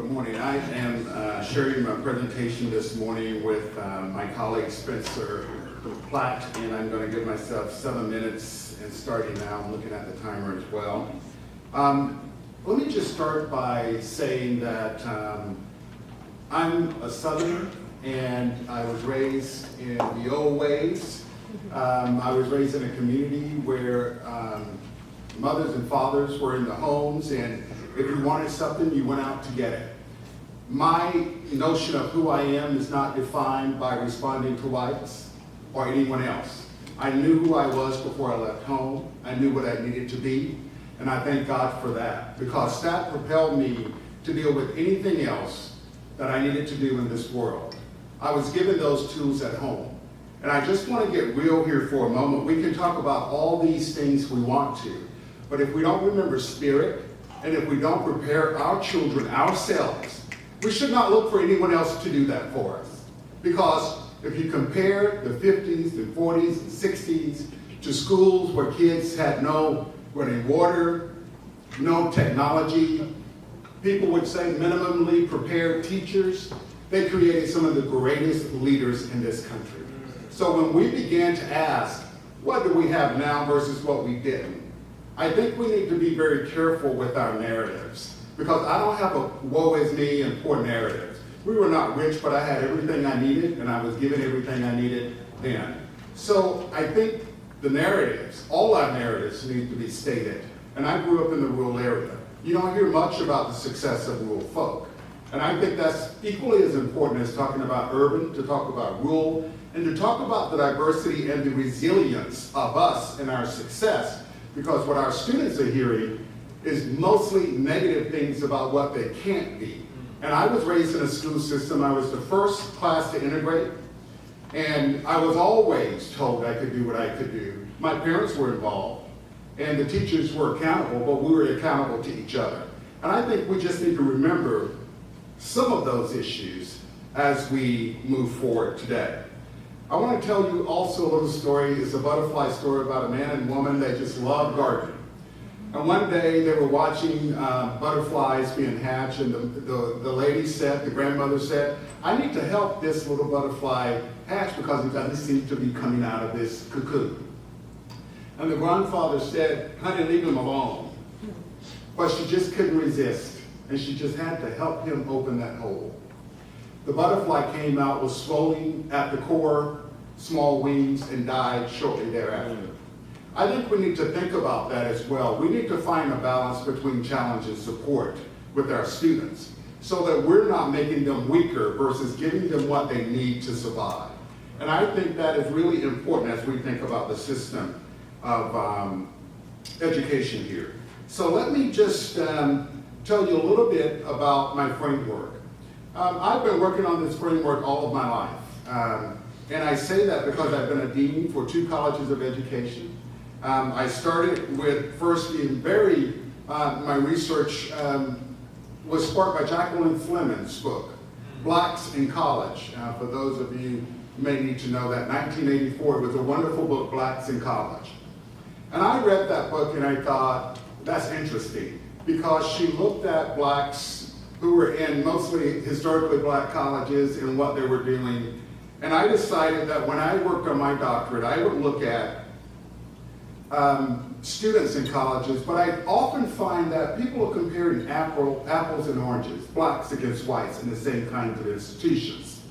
Good morning. I am sharing my presentation this morning with my colleague Spencer Platt, and I'm going to give myself 7 minutes and starting now. I'm looking at the timer as well. Let me just start by saying that I'm a Southerner and I was raised in the old ways. I was raised in a community where mothers and fathers were in the homes, and if you wanted something, you went out to get it. My notion of who I am is not defined by responding to whites or anyone else. I knew who I was before I left home. I knew what I needed to be, and I thank God for that, because that propelled me to deal with anything else that I needed to do in this world. I was given those tools at home. And I just want to get real here for a moment. We can talk about all these things we want to, but if we don't remember spirit, and if we don't prepare our children ourselves, we should not look for anyone else to do that for us. Because if you compare the 50s and 40s and 60s to schools where kids had no running water, no technology, people would say minimally prepared teachers, they created some of the greatest leaders in this country. So when we began to ask, what do we have now versus what we didn't? I think we need to be very careful with our narratives, because I don't have a woe is me and poor narrative. We were not rich, but I had everything I needed, and I was given everything I needed then. So I think the narratives, all our narratives need to be stated. And I grew up in the rural area. You don't hear much about the success of rural folk. And I think that's equally as important as talking about urban, to talk about rural, and to talk about the diversity and the resilience of us and our success. Because what our students are hearing is mostly negative things about what they can't be. And I was raised in a school system. I was the first class to integrate, and I was always told I could do what I could do. My parents were involved, and the teachers were accountable, but we were accountable to each other. And I think we just need to remember some of those issues as we move forward today. I want to tell you also a little story. It's a butterfly story about a man and woman that just love gardening. And one day they were watching butterflies being hatched, and the lady said, the grandmother said, I need to help this little butterfly hatch because it doesn't seem to be coming out of this cocoon. And the grandfather said, honey, leave him alone. But she just couldn't resist, and she just had to help him open that hole. The butterfly came out, was swollen at the core, small wings, and died shortly thereafter. I think we need to think about that as well. We need to find a balance between challenge and support with our students so that we're not making them weaker versus giving them what they need to survive. And I think that is really important as we think about the system of education here. So let me just tell you a little bit about my framework. I've been working on this framework all of my life. And I say that because I've been a dean for 2 colleges of education. I started with first being my research was sparked by Jacqueline Fleming's book, Blacks in College. For those of you who may need to know that, 1984, it was a wonderful book, Blacks in College. And I read that book and I thought, that's interesting, because she looked at blacks who were in mostly historically black colleges and what they were doing. And I decided that when I worked on my doctorate, I would look at students in colleges, but I often find that people are comparing apples and oranges, blacks against whites in the same kinds of institutions.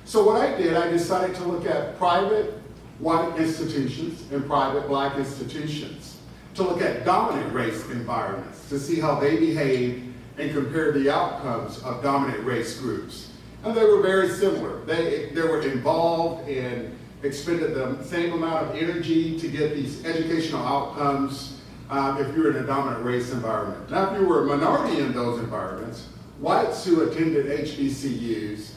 So what I did, I decided to look at private white institutions and private black institutions, to look at dominant race environments, to see how they behave and compare the outcomes of dominant race groups. And they were very similar. They were involved and expended the same amount of energy to get these educational outcomes if you were in a dominant race environment. Now, if you were a minority in those environments, whites who attended HBCUs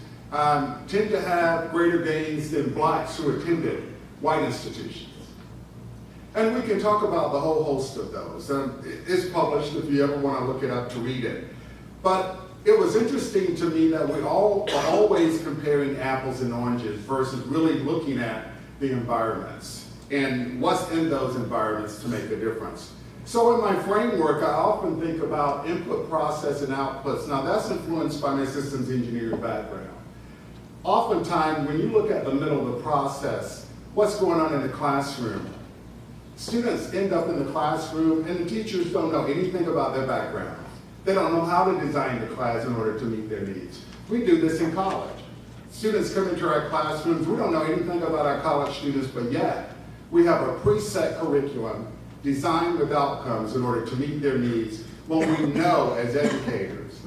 tend to have greater gains than blacks who attended white institutions. And we can talk about the whole host of those. It's published if you ever want to look it up to read it. But it was interesting to me that we all are always comparing apples and oranges versus really looking at the environments and what's in those environments to make a difference. So in my framework, I often think about input, process, and outputs. Now that's influenced by my systems engineering background. Oftentimes, when you look at the middle of the process, what's going on in the classroom? Students end up in the classroom and the teachers don't know anything about their background. They don't know how to design the class in order to meet their needs. We do this in college. Students come into our classrooms, we don't know anything about our college students, but yet we have a preset curriculum designed with outcomes in order to meet their needs when we know as educators,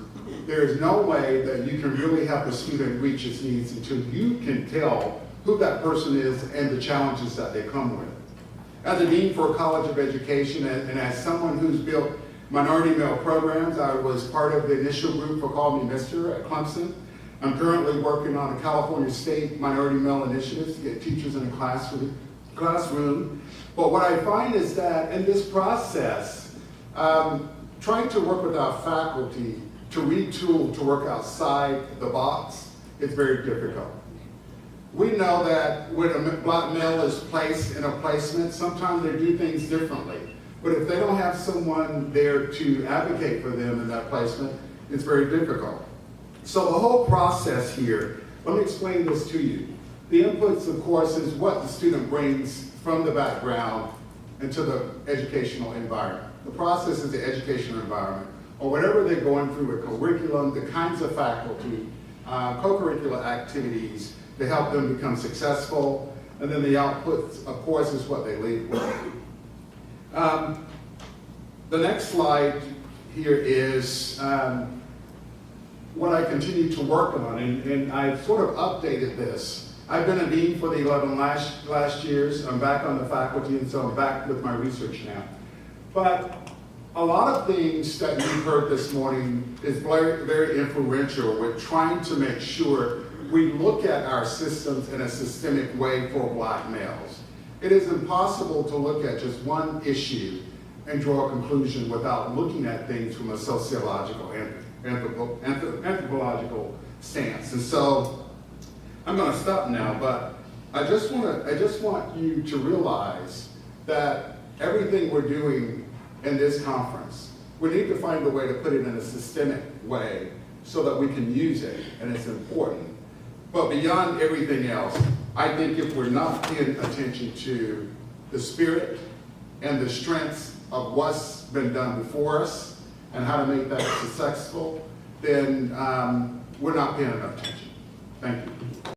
there is no way that you can really help a student reach its needs until you can tell who that person is and the challenges that they come with. As a Dean for a College of Education and as someone who's built minority male programs, I was part of the initial group for Call Me Mister at Clemson. I'm currently working on a California State minority male initiative to get teachers in the classroom. But what I find is that in this process, trying to work with our faculty to retool to work outside the box is very difficult. We know that when a black male is placed in a placement, sometimes they do things differently. But if they don't have someone there to advocate for them in that placement, it's very difficult. So the whole process here, let me explain this to you. The inputs, of course, is what the student brings from the background into the educational environment. The process is the educational environment, or whatever they're going through, a curriculum, the kinds of faculty, co-curricular activities to help them become successful, and then the outputs, of course, is what they leave with. The next slide here is what I continue to work on, and I've sort of updated this. I've been a dean for the 11 last years. I'm back on the faculty, and so I'm back with my research now. But a lot of things that you've heard this morning is very, very influential. We're trying to make sure we look at our systems in a systemic way for black males. It is impossible to look at just one issue and draw a conclusion without looking at things from a sociological, anthropological stance. And so I'm going to stop now, but I just want you to realize that everything we're doing in this conference, we need to find a way to put it in a systemic way so that we can use it, and it's important. But beyond everything else, I think if we're not paying attention to the spirit and the strengths of what's been done before us and how to make that successful, then we're not paying enough attention. Thank you.